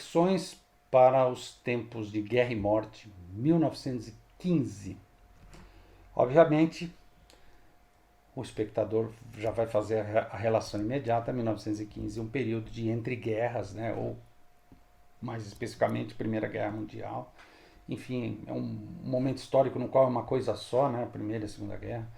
Reflexões para os tempos de guerra e morte, 1915. Obviamente, o espectador já vai fazer a relação imediata, 1915, um período de entre guerras, né, ou mais especificamente Primeira Guerra Mundial. Enfim, é um momento histórico no qual é uma coisa só, né, a Primeira e a Segunda Guerra.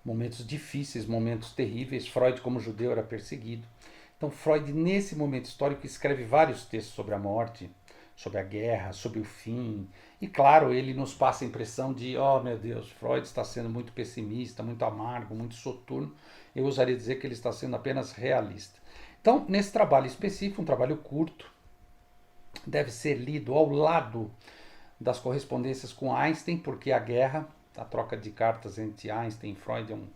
Momentos difíceis, momentos terríveis. Freud, como judeu, era perseguido. Então, Freud, nesse momento histórico, escreve vários textos sobre a morte, sobre a guerra, sobre o fim. E, claro, ele nos passa a impressão de, oh, meu Deus, Freud está sendo muito pessimista, muito amargo, muito soturno. Eu ousaria dizer que ele está sendo apenas realista. Então, nesse trabalho específico, um trabalho curto, deve ser lido ao lado das correspondências com Einstein, porque a guerra, a troca de cartas entre Einstein e Freud é um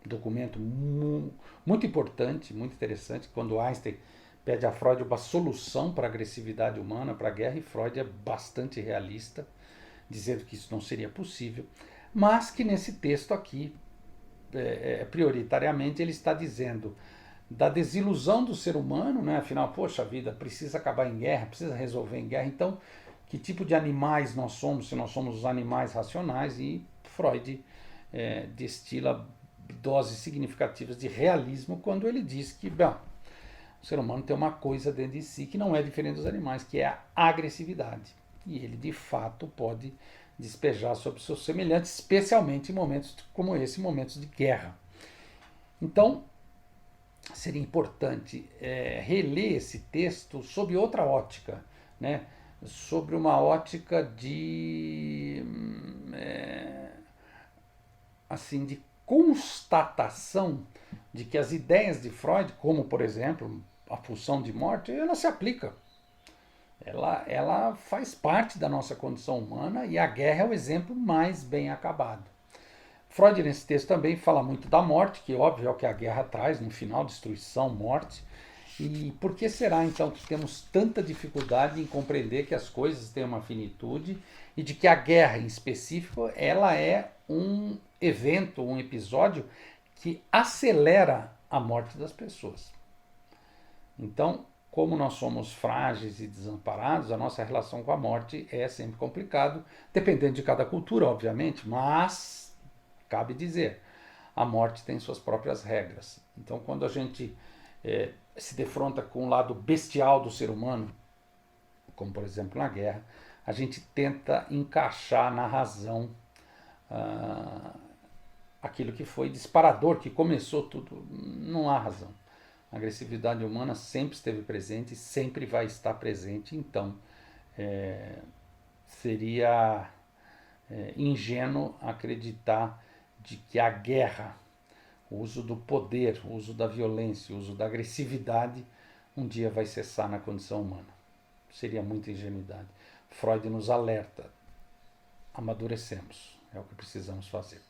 documento muito importante, muito interessante, quando Einstein pede a Freud uma solução para a agressividade humana, para a guerra, e Freud é bastante realista, dizendo que isso não seria possível, mas que nesse texto aqui, prioritariamente, ele está dizendo da desilusão do ser humano, né? Afinal, poxa vida, precisa acabar em guerra, precisa resolver em guerra, então que tipo de animais nós somos, se nós somos os animais racionais, e Freud destila doses significativas de realismo quando ele diz que, bom, o ser humano tem uma coisa dentro de si que não é diferente dos animais, que é a agressividade. E ele, de fato, pode despejar sobre seus semelhantes, especialmente em momentos como esse, momentos de guerra. Então, seria importante reler esse texto sob outra ótica, né? Sobre uma ótica de assim, de constatação de que as ideias de Freud, como por exemplo a pulsão de morte, ela se aplica. Ela faz parte da nossa condição humana e a guerra é o exemplo mais bem acabado. Freud, nesse texto, também fala muito da morte, que óbvio é o que a guerra traz, no final, destruição, morte. E por que será, então, que temos tanta dificuldade em compreender que as coisas têm uma finitude e de que a guerra, em específico, ela é um evento, um episódio que acelera a morte das pessoas? Então, como nós somos frágeis e desamparados, a nossa relação com a morte é sempre complicado, dependendo de cada cultura, obviamente, mas cabe dizer, a morte tem suas próprias regras. Então, quando a gente se defronta com o lado bestial do ser humano, como por exemplo na guerra, a gente tenta encaixar na razão aquilo que foi disparador, que começou tudo. Não há razão. A agressividade humana sempre esteve presente e sempre vai estar presente. Então, seria ingênuo acreditar de que a guerra, o uso do poder, o uso da violência, o uso da agressividade, um dia vai cessar na condição humana. Seria muita ingenuidade. Freud nos alerta. Amadurecemos. É o que precisamos fazer.